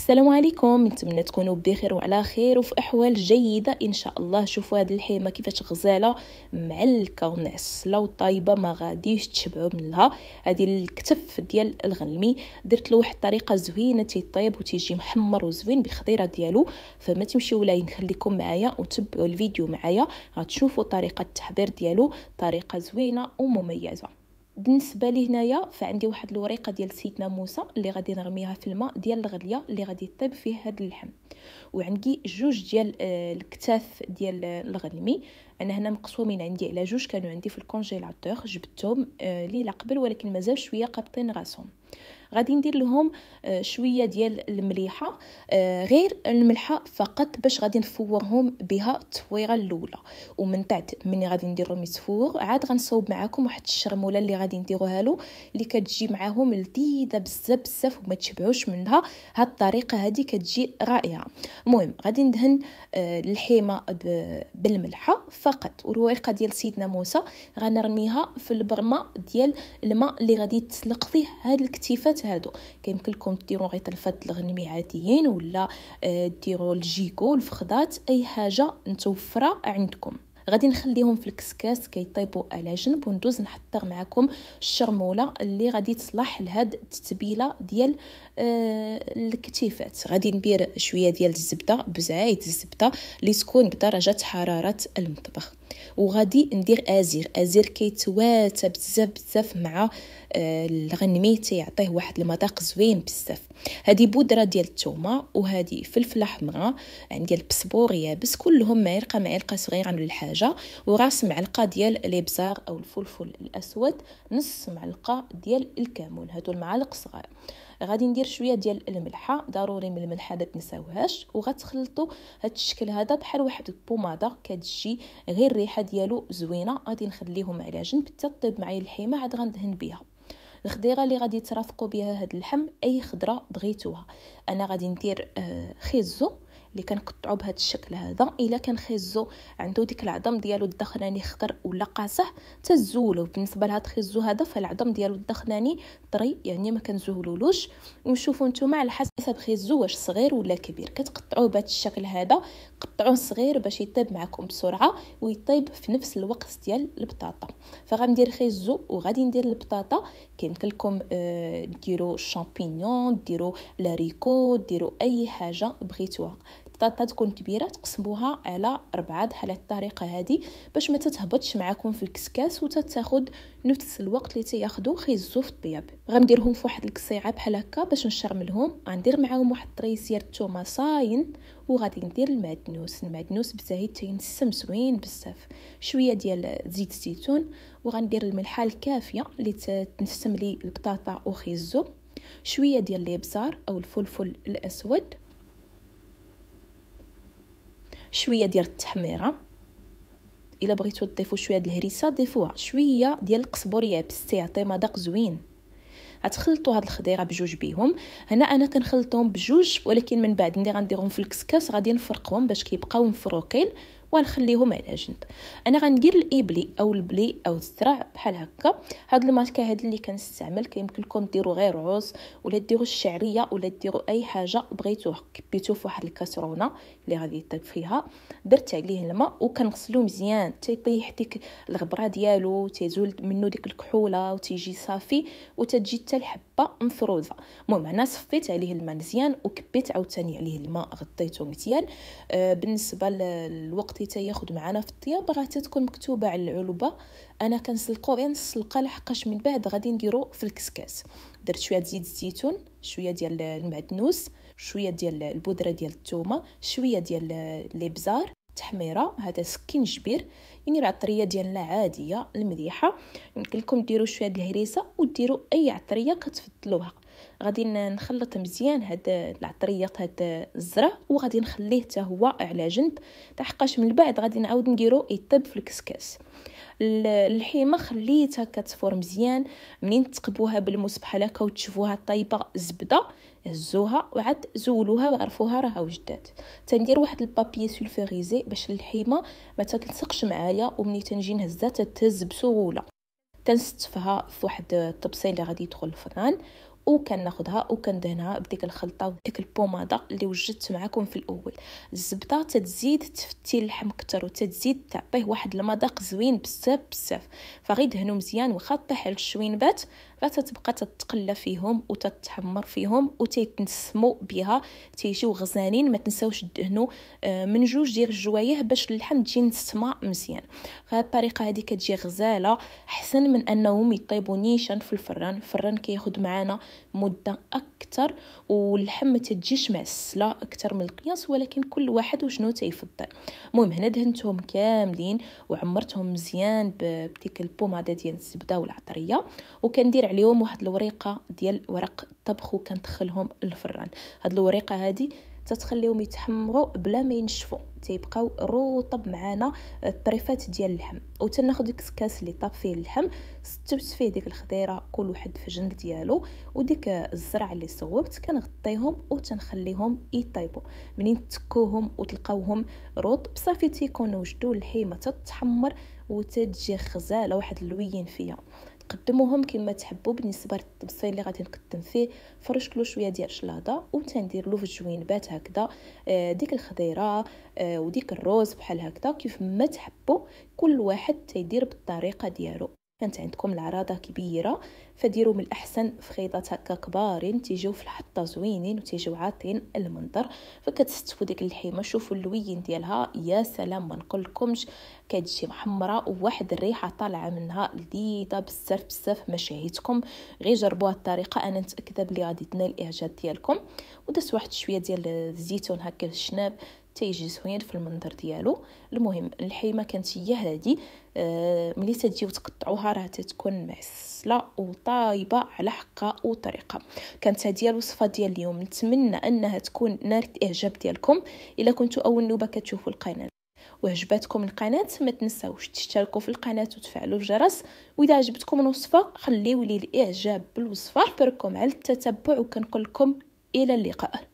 السلام عليكم، نتمنى تكونوا بخير وعلى خير وفي احوال جيده ان شاء الله. شوفوا هذه الحيمه كيفاش غزاله معلكه ونعسله وطايبه، ما غاديش تشبعوا منها. هذه الكتف ديال الغنمي درت له واحد الطريقه زوينه تيطيب وتيجي محمر وزوين بخضيره ديالو. فما تمشيو ولا نخليكم معايا وتبعوا الفيديو معايا، غتشوفوا طريقه التحضير ديالو، طريقه زوينه ومميزه. بالنسبه لي هنايا فعندي واحد الوريقه ديال سيدنا موسى اللي غادي نرميها في الماء ديال الغليه اللي غادي يطيب فيه هذا اللحم، وعندي جوج ديال الكتاف ديال الغنمي. انا هنا مقسومين عندي على جوج، كانوا عندي في الكونجيلاتور جبتهم ليله قبل ولكن مازال شويه قابطين راسهم. غادي ندير لهم شويه ديال المليحه، غير الملحه فقط باش غادي نفورهم بها التفويره الاولى، ومن بعد ملي غادي نديرهم يتفور عاد غنصوب معكم واحد الشرموله اللي غادي نديروها له، اللي كتجي معاهم لذيذه بزاف بزاف وما تشبعوش منها. هاد الطريقه هذه كتجي رائعه. المهم غادي ندهن الحيمه بالملحه فقط، والورقه ديال سيدنا موسى غنرميها في البرمه ديال الماء اللي غادي تسلق فيه هاد الكتيفات هادو. كيمكن لكم ديروا غير طلفات الغنمي عاديين، ولا ديروا الجيكو الفخدات، اي حاجه متوفره عندكم. غادي نخليهم في الكسكاس كيطيبوا على جنب، وندوز نحضر معكم الشرموله اللي غادي تصلح لهاد التتبيله ديال الكتيفات. غادي ندير شويه ديال الزبده، بزايد الزبده اللي تكون بدرجه حراره المطبخ، وغادي ندير ازير كيتواتى بزاف بزاف مع الغنمي، تيعطيه واحد المذاق زوين بزاف. هذه بودره ديال الثومه، وهذه فلفله حمراء، عندي البصبور يابس، كلهم معلقه صغيره من الحاجه، وراس معلقه ديال الابزار او الفلفل الاسود، نص معلقه ديال الكمون، هادو المعالق صغار. غادي ندير شويه ديال الملحه، ضروري من الملحه ما تنساوهاش، وغتخلطوا هاد الشكل هذا بحال واحد البوماده كتجي غير الريحه ديالو زوينه. غادي نخليهم على جنب حتى طيب معايا الحيمه، عاد غندهن بها الخضيره اللي غادي ترافقوا بها هاد اللحم، اي خضره بغيتوها. انا غادي ندير خيزو اللي كنقطعوا بهذا الشكل هذا. الا كان خيزو عنده ديك العظم ديالو الدخناني خضر ولا قاصح تزولو. بالنسبه لهاد الخيزو هذا فالعظم ديالو الدخناني طري، يعني ما كنزولولوش. ونشوفوا نتوما على حسب خيزو واش صغير ولا كبير، كتقطعوه بهذا الشكل هذا. قطعوه صغير باش يطيب معكم بسرعه ويطيب في نفس الوقت ديال البطاطا. فغندير خيزو وغادي ندير البطاطا. كيمكن لكم ديروا الشامبينيون، ديروا لاريكو، ديروا اي حاجه بغيتوها. البطاطا تكون كبيره تقسموها على 4 بحال الطريقه هذه باش ما تتهبطش معكم في الكسكاس وتتاخذ نفس الوقت اللي تياخذوا خيزو في الطياب. غنديرهم في واحد القصيعه بحال هكا باش نشرملهم. غندير معاهم واحد طريسير الثومه صاين، وغادي ندير المعدنوس بزايد تينسم زوين بزاف، شويه ديال زيت الزيتون، وغندير الملحه الكافيه اللي تنسم لي البطاطا وخيزو، شويه ديال الابزار او الفلفل الاسود، شويه ديال التحميره. الا بغيتو تضيفوا شويه ديال الهريسه ضيفوها، شويه ديال القزبر يابس تيعطي مذاق زوين. غتخلطوا هاد الخضيره بجوج بيهم. هنا انا كنخلطهم بجوج، ولكن من بعد ملي غنديرهم في الكسكاس غادي نفرقهم باش كيبقاو مفروقين ونخليهم على جنب. انا غندير الابلي او البلي او الزرع بحال هكا. هاد الماركه هاد اللي كنستعمل، كيمكن لكم ديروا غير عوز ولا ديروا الشعريه ولا ديروا اي حاجه بغيتوها. كبيتو في واحد الكاسرونه اللي غادي يطيب فيها، درت عليه الماء وكنغسلو مزيان تيطيح ديك الغبره ديالو، تيزول منه ديك الكحوله وتيجي صافي وتتجي حتى الحبه مفروزه. المهم انا صفيت عليه الماء مزيان وكبيت عاوتاني عليه الماء، غطيته مزيان. بالنسبه للوقت تياخذ معنا في الطياب راه تتكون مكتوبه على العلبه. انا كنسلقو غير نص سلقه لحقاش من بعد غادي نديرو في الكسكاس. درت شويه زيت الزيتون، شويه ديال المعدنوس، شويه ديال البودره ديال الثومه، شويه ديال الابزار، تحميره، هذا سكينجبير يعني العطريه ديالنا عاديه المليحه. يمكن لكم ديروا شويه ديال الهريسه وديروا اي عطريه كتفضلوها. غادي نخلط مزيان هاد العطريات هاد الزرع، وغادي نخليه حتى هو على جنب لحقاش من بعد غادي نعاود نديرو يطيب في الكسكاس. الحيمه خليتها كتفور مزيان. منين تقبوها بالموس بحال هكا وتشوفوها طايبه زبده، هزوها وعاد زولوها وعرفوها راه وجدات. تندير واحد البابي سولفوريزي باش الحيمه ما تلصقش معايا، ومني تنجي نهزها تتهز بسهوله. تنستفها في واحد الطبسين اللي غادي يدخل الفران، وكناخذها وكندهنها بديك الخلطه وديك البوماده اللي وجدت معكم في الاول. الزبده تتزيد تفتي اللحم اكثر وتتزيد تعطيه واحد المذاق زوين بزاف بزاف. فغير دهنوا مزيان واخا طيح على الشوينبات فتتبقى تتقلى فيهم وتتحمر فيهم وتيتنسموا بها تيجيو غزالين. ما تنساوش دهنوا من 2 ديال الجوايه باش اللحم تجي نسمه مزيان. فهاد الطريقه هذه كتجي غزاله احسن من انهم يطيبوا نيشان في الفران كياخذ معنا مده اكثر واللحم ما تجيش معسله اكثر من القياس، ولكن كل واحد وشنو تيفضل. المهم هنا دهنتهم كاملين وعمرتهم مزيان بديك البوماده ديال الزبده والعطريه، وكندير عليهم واحد الوريقه ديال ورق الطبخ وكندخلهم للفران. هاد الوريقه هذه تتخليهم يتحمروا بلا ما ينشفوا، تيبقاو رطب معنا الطريفات ديال اللحم. وتناخذ ديك الكاس اللي طاب فيه اللحم ستبت فيه ديك الخضيره كل واحد في جنب ديالو، وديك الزرع اللي صوبت كنغطيهم وتنخليهم يطيبوا. منين تكوهم وتلقاوهم رطب صافي تيكونوا وجدوا اللحيمه تتحمر وتتجي غزاله واحد اللوين فيها. قدموهم كما تحبوا. بالنسبه للطبسيل اللي غادي نقدم فيه فرشت له شويه ديال الشلاضه وتندير له في الجوينبات هكذا ديك الخضيره وديك الروز بحال هكذا كيف ما تحبوا. كل واحد تيدير بالطريقه ديالو. كانت عندكم العراضه كبيره فديروا من الاحسن في خيطات هكا كبارين تيجيو في الحطه زوينين وتيجيو عاطين المنظر. فكتستفوا ديك اللحيمه شوفوا اللوين ديالها يا سلام ما نقولكمش، كتجي محمره وواحد الريحه طالعه منها لذيذه بزاف بزاف. ما شهيتكم غير جربوها الطريقه انا متاكده بلي غادي تنال الاعجاب ديالكم. ودرت واحد شويه ديال الزيتون هكا الشناب تيجي زوين في المنظر ديالو. المهم اللحيمه كانت هي هذه ملي تجيو تقطعوها راه تتكون معسله وطايبه على حقها وطريقه. كانت هذه الوصفه ديال اليوم، نتمنى انها تكون نالت الاعجاب ديالكم. الا كنتوا اول نوبه كتشوفوا القناه وعجبتكم القناه ما تنساوش تشتركوا في القناه وتفعلوا الجرس. واذا عجبتكم الوصفه خليوا لي الاعجاب بالوصفه. بركم على التتبع وكنقول لكم الى اللقاء.